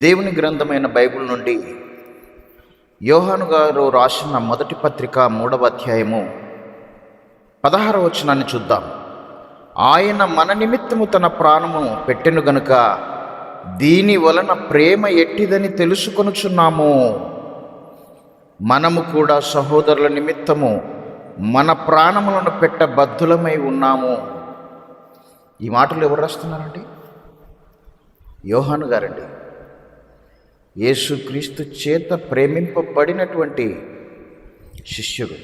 దేవుని గ్రంథమైన బైబిల్ నుండి యోహాను గారు రాసిన మొదటి పత్రిక 3వ అధ్యాయము 16వ వచనాన్ని చూద్దాం. ఆయన మన నిమిత్తము తన ప్రాణమును పెట్టెను గనుక దీని వలన ప్రేమ ఎట్టిదని తెలుసుకొనుచున్నాము. మనము కూడా సహోదరుల నిమిత్తము మన ప్రాణములను పెట్టబద్ధులమై ఉన్నాము. ఈ మాటలు ఎవరు రాస్తున్నారండి? యోహాను గారండి. యేసుక్రీస్తు చేత ప్రేమింపబడినటువంటి శిష్యుడు.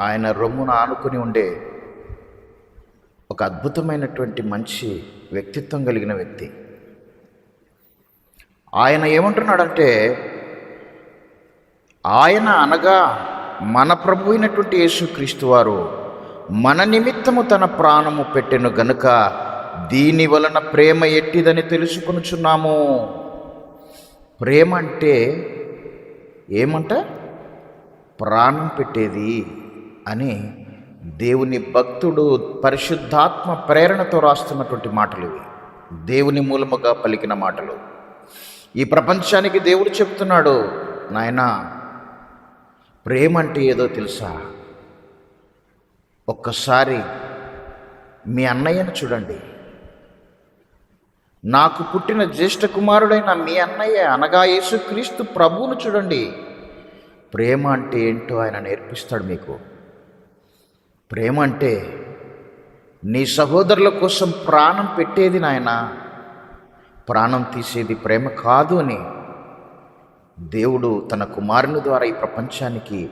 ఆయన రొమ్మున ఆనుకుని ఉండే ఒక అద్భుతమైనటువంటి మంచి వ్యక్తిత్వం కలిగిన వ్యక్తి. ఆయన ఏమంటున్నాడంటే, ఆయన అనగా మన ప్రభు అయినటువంటి యేసుక్రీస్తు వారు మన నిమిత్తము తన ప్రాణము పెట్టెను గనుక దీని వలన ప్రేమ ఎట్టిదని తెలుసుకొనుచున్నాము. ప్రేమ అంటే ఏమంట? ప్రాణం పెట్టేది అని దేవుని భక్తుడు పరిశుద్ధాత్మ ప్రేరణతో రాస్తున్నటువంటి మాటలు ఇవి. దేవుని మూలముగా పలికిన మాటలు. ఈ ప్రపంచానికి దేవుడు చెప్తున్నాడు, నాయనా ప్రేమ అంటే ఏదో తెలుసా? ఒక్కసారి మీ అన్నయ్యను చూడండి. నాకు పుట్టిన జ్యేష్ఠ కుమారుడైన మీ అన్నయ్య అనగా యేసుక్రీస్తు ప్రభువును చూడండి. ప్రేమ అంటే ఏంటో ఆయన నేర్పిస్తాడు మీకు. ప్రేమ అంటే నీ సహోదరుల కోసం ప్రాణం పెట్టేది నాయన, ప్రాణం తీసేది ప్రేమ కాదు అని దేవుడు తన కుమారుని ద్వారా ఈ ప్రపంచానికి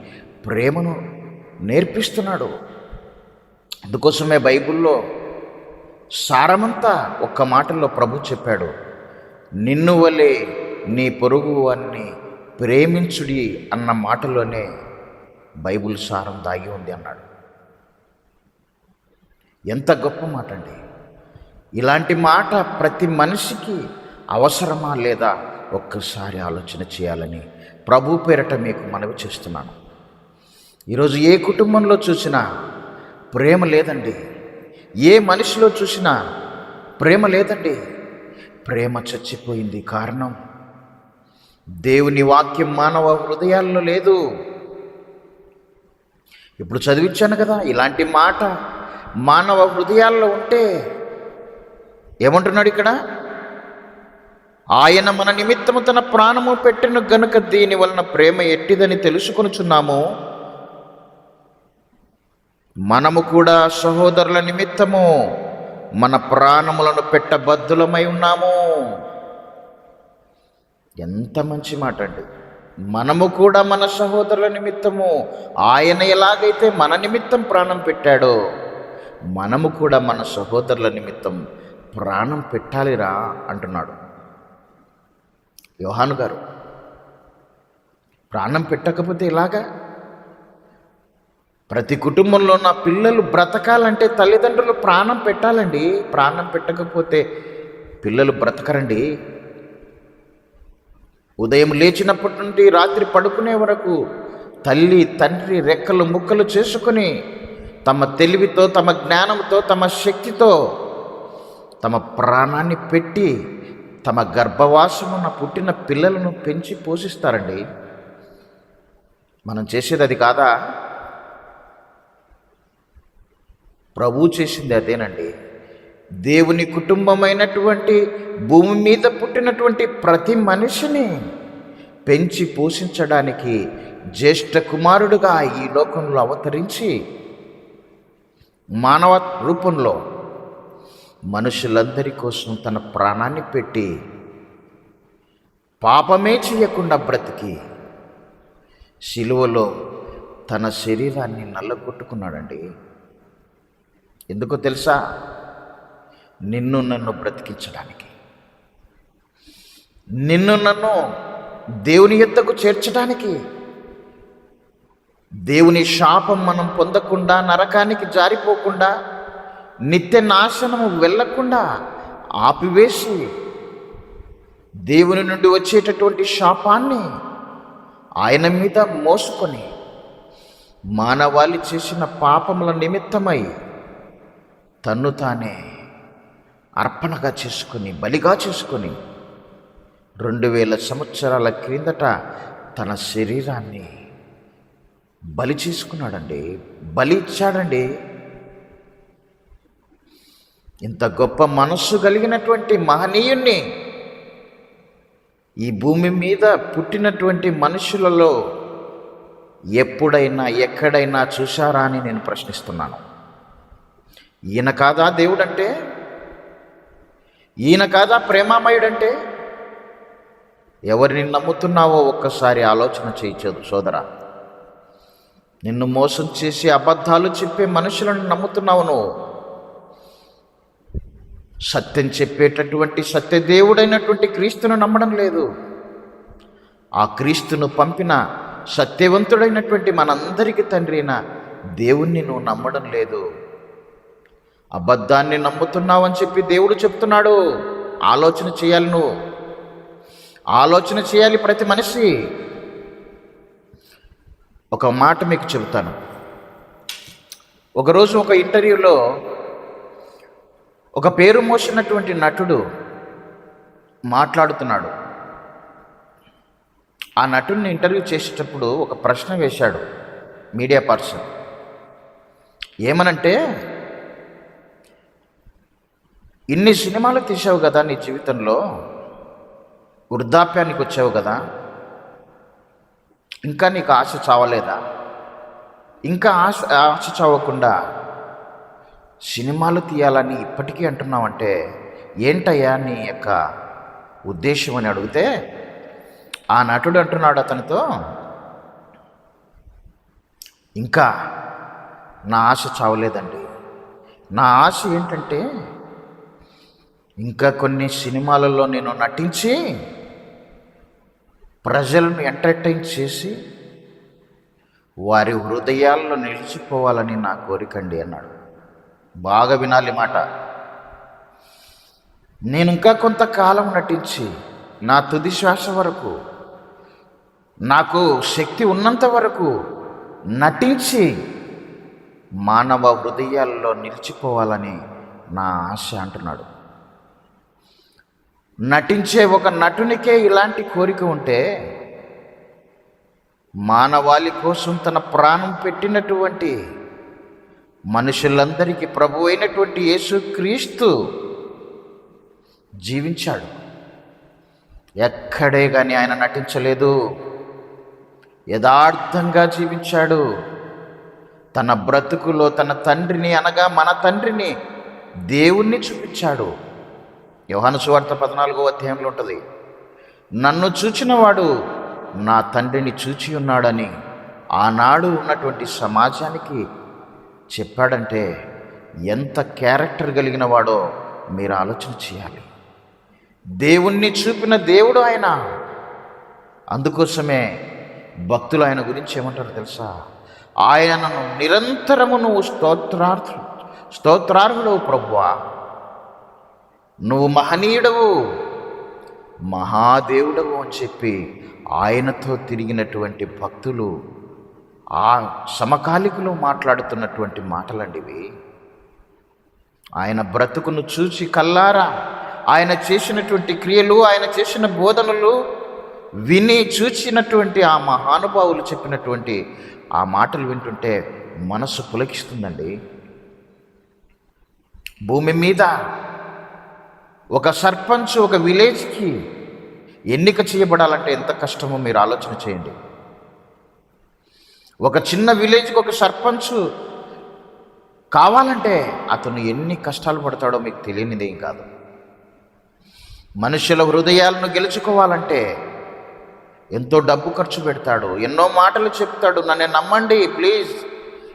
ప్రేమను నేర్పిస్తున్నాడు. అందుకోసమే బైబిల్లో సారమంతా ఒక్క మాటల్లో ప్రభు చెప్పాడు, నిన్ను వలె నీ పొరుగు వారిని ప్రేమించుడి అన్న మాటలోనే బైబిల్ సారం దాగి ఉంది అన్నాడు. ఎంత గొప్ప మాట అండి! ఇలాంటి మాట ప్రతి మనిషికి అవసరమా లేదా ఒక్కసారి ఆలోచన చేయాలని ప్రభు పేరట మీకు మనవి చేస్తున్నాను. ఈరోజు ఏ కుటుంబంలో చూసినా ప్రేమ లేదండి. ఏ మనిషిలో చూసినా ప్రేమ లేదండి. ప్రేమ చచ్చిపోయింది. కారణం దేవుని వాక్యం మానవ హృదయాల్లో లేదు. ఇప్పుడు చదివించాను కదా, ఇలాంటి మాట మానవ హృదయాల్లో ఉంటే ఏమంటున్నాడు ఇక్కడ? ఆయన మన నిమిత్తము తన ప్రాణము పెట్టెను గనుక దీని వలన ప్రేమ ఎట్టిదని తెలుసుకొనుచున్నాము. మనము కూడా సహోదరుల నిమిత్తము మన ప్రాణములను పెట్టబద్ధులమై ఉన్నాము. ఎంత మంచి మాట అండి! మనము కూడా మన సహోదరుల నిమిత్తము, ఆయన ఎలాగైతే మన నిమిత్తం ప్రాణం పెట్టాడో మనము కూడా మన సహోదరుల నిమిత్తం ప్రాణం పెట్టాలిరా అంటున్నాడు యోహాను గారు. ప్రాణం పెట్టకపోతే ఎలాగా? ప్రతి కుటుంబంలో నా పిల్లలు బ్రతకాలంటే తల్లిదండ్రులు ప్రాణం పెట్టాలండి. ప్రాణం పెట్టకపోతే పిల్లలు బ్రతకరండి. ఉదయం లేచినప్పటి నుండి రాత్రి పడుకునే వరకు తల్లి తండ్రి రెక్కలు ముక్కలు చేసుకొని తమ తెలివితో, తమ జ్ఞానంతో, తమ శక్తితో తమ ప్రాణాన్ని పెట్టి తమ గర్భవాసమున పుట్టిన పిల్లలను పెంచి పోషిస్తారండి. మనం చేసేది అది కాదా? ప్రభు చేసింది అదేనండి. దేవుని కుటుంబమైనటువంటి భూమి మీద పుట్టినటువంటి ప్రతి మనిషిని పెంచి పోషించడానికి జ్యేష్ఠ కుమారుడుగా ఈ లోకంలో అవతరించి మానవ రూపంలో మనుషులందరి కోసం తన ప్రాణాన్ని పెట్టి పాపమే చేయకుండా బ్రతికి సిలువలో తన శరీరాన్ని నల్లగొట్టుకున్నాడండి. ఎందుకో తెలుసా? నిన్ను నన్ను బ్రతికించడానికి, నిన్ను నన్ను దేవుని యొద్దకు చేర్చడానికి, దేవుని శాపం మనం పొందకుండా, నరకానికి జారిపోకుండా, నిత్య నాశనము వెళ్ళకుండా ఆపివేసి దేవుని నుండి వచ్చేటటువంటి శాపాన్ని ఆయన మీద మోసుకొని మానవాళి చేసిన పాపముల నిమిత్తమై తన్ను తానే అర్పణగా చేసుకొని, బలిగా చేసుకొని 2000 సంవత్సరాల క్రిందట తన శరీరాన్ని బలి చేసుకున్నాడండి, బలి ఇచ్చాడండి. ఇంత గొప్ప మనస్సు కలిగినటువంటి మహనీయుణ్ణి ఈ భూమి మీద పుట్టినటువంటి మనుషులలో ఎప్పుడైనా ఎక్కడైనా చూశారా అని నేను ప్రశ్నిస్తున్నాను. ఈయన కాదా దేవుడంటే? ఈయన కాదా ప్రేమామయుడంటే? ఎవరిని నమ్ముతున్నావో ఒక్కసారి ఆలోచన చేయొచ్చు సోదరా. నిన్ను మోసం చేసి అబద్ధాలు చెప్పే మనుషులను నమ్ముతున్నావు నువ్వు. సత్యం చెప్పేటటువంటి సత్యదేవుడైనటువంటి క్రీస్తును నమ్మడం లేదు. ఆ క్రీస్తును పంపిన సత్యవంతుడైనటువంటి మనందరికీ తండ్రి అయిన దేవుణ్ణి నువ్వు నమ్మడం లేదు. అబద్ధాన్ని నమ్ముతున్నావని చెప్పి దేవుడు చెప్తున్నాడు. ఆలోచన చేయాలి, నువ్వు ఆలోచన చేయాలి ప్రతి మనిషి. ఒక మాట మీకు చెబుతాను. ఒకరోజు ఒక ఇంటర్వ్యూలో ఒక పేరు మోసినటువంటి నటుడు మాట్లాడుతున్నాడు. ఆ నటుడిని ఇంటర్వ్యూ చేసేటప్పుడు ఒక ప్రశ్న వేశాడు మీడియా పర్సన్. ఏమనంటే, ఇన్ని సినిమాలు తీసావు కదా నీ జీవితంలో, వృద్ధాప్యానికి వచ్చావు కదా, ఇంకా నీకు ఆశ చావలేదా? ఇంకా ఆశ చావకుండా సినిమాలు తీయాలని ఇప్పటికీ అంటున్నావంటే ఏంటయ్యా నీ యొక్క ఉద్దేశం అని అడిగితే, ఆ నటుడు అంటున్నాడు అతనితో, ఇంకా నా ఆశ చావలేదండి. నా ఆశ ఏంటంటే ఇంకా కొన్ని సినిమాలలో నేను నటించి ప్రజలను ఎంటర్టైన్ చేసి వారి హృదయాల్లో నిలిచిపోవాలని నా కోరికండి అన్నాడు. బాగా వినాలి మాట. నేను ఇంకా కొంతకాలం నటించి నా తుది శ్వాస వరకు, నాకు శక్తి ఉన్నంత వరకు నటించి మానవ హృదయాల్లో నిలిచిపోవాలని నా ఆశ అంటున్నాడు. నటించే ఒక నటునికే ఇలాంటి కోరిక ఉంటే, మానవాళి కోసం తన ప్రాణం పెట్టినటువంటి మనుషులందరికీ ప్రభు అయినటువంటి యేసుక్రీస్తు జీవించాడు. ఎక్కడే కానీ ఆయన నటించలేదు. యథార్థంగా జీవించాడు. తన బ్రతుకులో తన తండ్రిని, అనగా మన తండ్రిని, దేవుణ్ణి చూపించాడు. యోహాను సువార్త 14వ అధ్యాయంలో ఉంటుంది, నన్ను చూచినవాడు నా తండ్రిని చూచి ఉన్నాడని ఆనాడు ఉన్నటువంటి సమాజానికి చెప్పాడంటే ఎంత క్యారెక్టర్ కలిగిన వాడో మీరు ఆలోచన చేయాలి. దేవుణ్ణి చూపిన దేవుడు ఆయన. అందుకోసమే భక్తులు ఆయన గురించి ఏమంటారు తెలుసా? ఆయనను నిరంతరము నువ్వు స్తోత్రార్హుడవు ప్రభువా, నువ్వు మహనీయుడవు, మహాదేవుడవు అని చెప్పి ఆయనతో తిరిగినటువంటి భక్తులు, ఆ సమకాలికులు మాట్లాడుతున్నటువంటి మాటలండి ఇవి. ఆయన బ్రతుకును చూసి కల్లారా ఆయన చేసినటువంటి క్రియలు, ఆయన చేసిన బోధనలు విని చూచినటువంటి ఆ మహానుభావులు చెప్పినటువంటి ఆ మాటలు వింటుంటే మనసు పులకిస్తుందండి. భూమి మీద ఒక సర్పంచ్ ఒక విలేజ్కి ఎన్నిక చేయబడాలంటే ఎంత కష్టమో మీరు ఆలోచన చేయండి. ఒక చిన్న విలేజ్కి ఒక సర్పంచ్ కావాలంటే అతను ఎన్ని కష్టాలు పడతాడో మీకు తెలియనిదేం కాదు. మనుషుల హృదయాలను గెలుచుకోవాలంటే ఎంతో డబ్బు ఖర్చు పెడతాడు, ఎన్నో మాటలు చెప్తాడు. నన్ను నమ్మండి ప్లీజ్,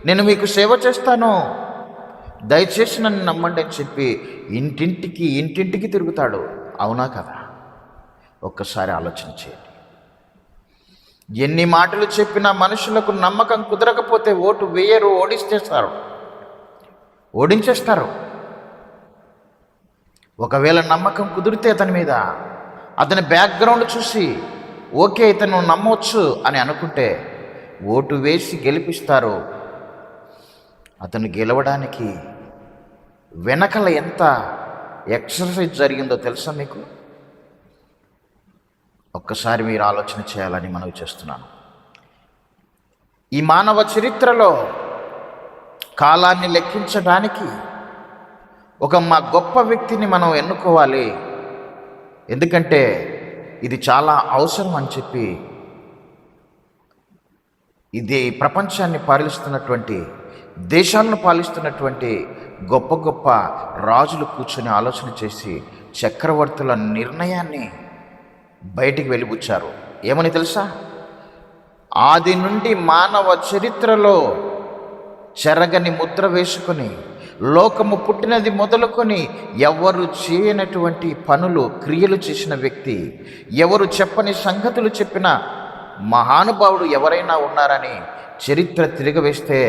నేను మీకు సేవ చేస్తాను, దయచేసి నన్ను నమ్మండి అని చెప్పి ఇంటింటికి తిరుగుతాడు. అవునా కదా? ఒక్కసారి ఆలోచన చేయండి. ఎన్ని మాటలు చెప్పినా మనుషులకు నమ్మకం కుదరకపోతే ఓటు వేయరు, ఓడించేస్తారు. ఒకవేళ నమ్మకం కుదిరితే అతని మీద, అతని బ్యాక్గ్రౌండ్ చూసి ఓకే ఇతను నమ్మవచ్చు అని అనుకుంటే ఓటు వేసి గెలిపిస్తారు. అతను గెలవడానికి వెనకల ఎంత ఎక్సర్సైజ్ జరిగిందో తెలుసా మీకు? ఒక్కసారి మీరు ఆలోచన చేయాలని మనవి చేస్తున్నాను. ఈ మానవ చరిత్రలో కాలాన్ని లెక్కించడానికి ఒక గొప్ప వ్యక్తిని మనం ఎన్నుకోవాలి. ఎందుకంటే ఇది చాలా అవసరం అని చెప్పి ఇది ప్రపంచాన్ని పాలిస్తున్నటువంటి, దేశాలను పాలిస్తున్నటువంటి గొప్ప గొప్ప రాజులు కూర్చొని ఆలోచన చేసి చక్రవర్తుల నిర్ణయాన్ని బయటికి వెలిబుచ్చారు. ఏమని తెలుసా? ఆది నుండి మానవ చరిత్రలో చెరగని ముద్ర వేసుకొని, లోకము పుట్టినది మొదలుకొని ఎవరు చేయనటువంటి పనులు, క్రియలు చేసిన వ్యక్తి, ఎవరు చెప్పని సంగతులు చెప్పిన మహానుభావుడు ఎవరైనా ఉన్నారని చరిత్ర తిరగవేస్తే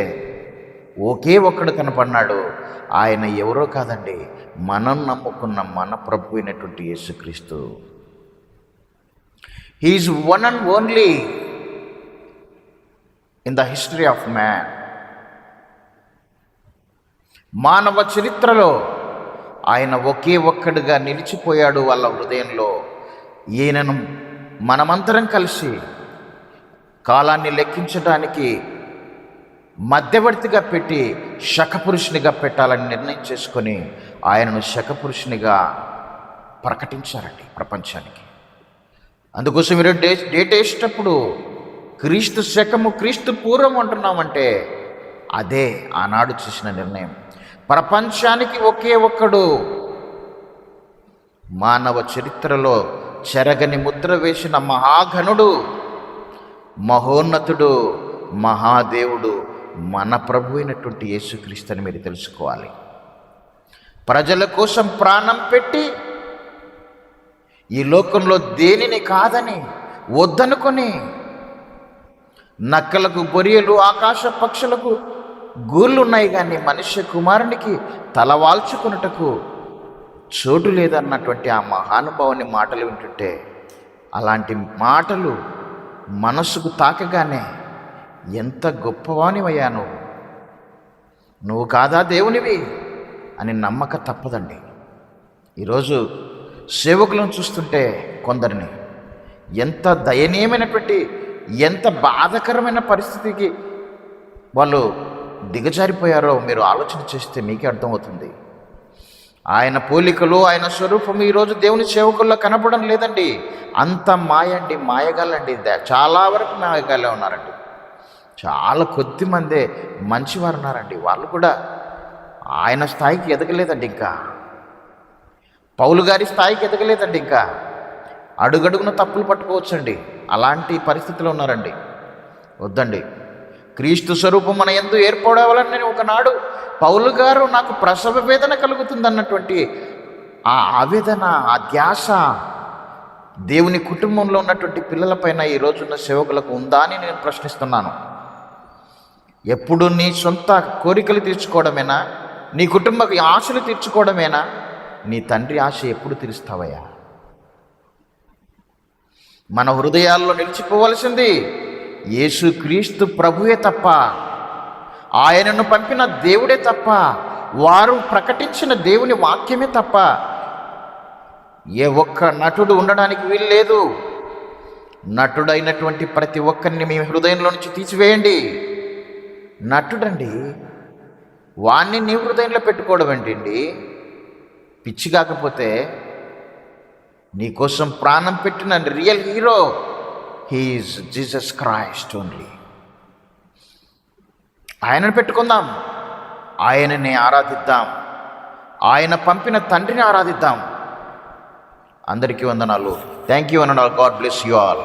ఒకే ఒక్కడు కనపడినాడు. ఆయన ఎవరో కాదండి, మనం నమ్ముకున్న మన ప్రభు అయినటువంటి యేసుక్రీస్తు. He is one and only in the history of man. మానవ చరిత్రలో ఆయన ఒకే ఒక్కడుగా నిలిచిపోయాడు వాళ్ళ హృదయంలో. ఈయనను మనమంతరం కలిసి కాలాన్ని లెక్కించడానికి మధ్యవర్తిగా పెట్టి శకపురుషునిగా పెట్టాలని నిర్ణయం చేసుకొని ఆయనను శకపురుషునిగా ప్రకటించారండి ప్రపంచానికి. అందుకోసం మీరు డేట్ వేసేటప్పుడు క్రీస్తు శకము, క్రీస్తు పూర్వం అంటున్నామంటే అదే ఆనాడు చేసిన నిర్ణయం. ప్రపంచానికి ఒకే ఒక్కడు, మానవ చరిత్రలో చెరగని ముద్ర వేసిన మహాఘనుడు, మహోన్నతుడు, మహాదేవుడు మన ప్రభు అయినటువంటి యేసుక్రీస్తు అని మీరు తెలుసుకోవాలి. ప్రజల కోసం ప్రాణం పెట్టి ఈ లోకంలో దేనిని కాదని వద్దనుకొని నక్కలకు బొరియలు, ఆకాశ పక్షులకు గూళ్ళు ఉన్నాయి, కానీ మనుష్య కుమారునికి తలవాల్చుకున్నటకు చోటు లేదన్నటువంటి ఆ మహానుభావుని మాటలు వింటుంటే, అలాంటి మాటలు మనసుకు తాకగానే ఎంత గొప్పవానివయ్యా నువ్వు కాదా దేవునివి అని నమ్మక తప్పదండి. ఈరోజు సేవకులను చూస్తుంటే కొందరిని ఎంత దయనీయమైనటువంటి, ఎంత బాధాకరమైన పరిస్థితికి వాళ్ళు దిగజారిపోయారో మీరు ఆలోచన చేస్తే మీకే అర్థమవుతుంది. ఆయన పోలికలు, ఆయన స్వరూపం ఈరోజు దేవుని సేవకుల్లో కనపడడం లేదండి. అంత మాయండి, మాయగాళ్ళండి. చాలా వరకు మాయగాళ్ళే ఉన్నారండి. చాలా కొద్ది మందే మంచివారు ఉన్నారండి. వాళ్ళు కూడా ఆయన స్థాయికి ఎదగలేదండి. ఇంకా పౌలు గారి స్థాయికి ఎదగలేదండి. ఇంకా అడుగడుగున తప్పులు పట్టుకోవచ్చండి. అలాంటి పరిస్థితిలో ఉన్నారండి. వద్దండి. క్రీస్తు స్వరూపం మన యందు ఏర్పడవాలని నేను ఒకనాడు పౌలు గారు నాకు ప్రసవ వేదన కలుగుతుందన్నటువంటి ఆ ఆవేదన, ఆ ధ్యాస దేవుని కుటుంబంలో ఉన్నటువంటి పిల్లలపైన ఈ రోజున్న సేవకులకు ఉందా అని నేను ప్రశ్నిస్తున్నాను. ఎప్పుడు నీ సొంత కోరికలు తీర్చుకోవడమేనా? నీ కుటుంబ ఆశలు తీర్చుకోవడమేనా? నీ తండ్రి ఆశ ఎప్పుడు తీరుస్తావయ్యా? మన హృదయాల్లో నిలిచిపోవలసింది యేసుక్రీస్తు ప్రభువే తప్ప, ఆయనను పంపిన దేవుడే తప్ప, వారు ప్రకటించిన దేవుని వాక్యమే తప్ప ఏ ఒక్క నటుడు ఉండడానికి వీలు లేదు. నటుడైనటువంటి ప్రతి ఒక్కరిని మీ హృదయంలో నుంచి తీసివేయండి. నటుడండి, వాణ్ణి నీ హృదయంలో పెట్టుకోవడం ఏంటండి? పిచ్చి కాకపోతే నీకోసం ప్రాణం పెట్టిన real hero he is Jesus Christ only. ఆయనను పెట్టుకుందాం, ఆయనని ఆరాధిద్దాం, ఆయన పంపిన తండ్రిని ఆరాధిద్దాం. అందరికీ వందనాలు. థ్యాంక్ యూ అన్నాడు. God bless you all.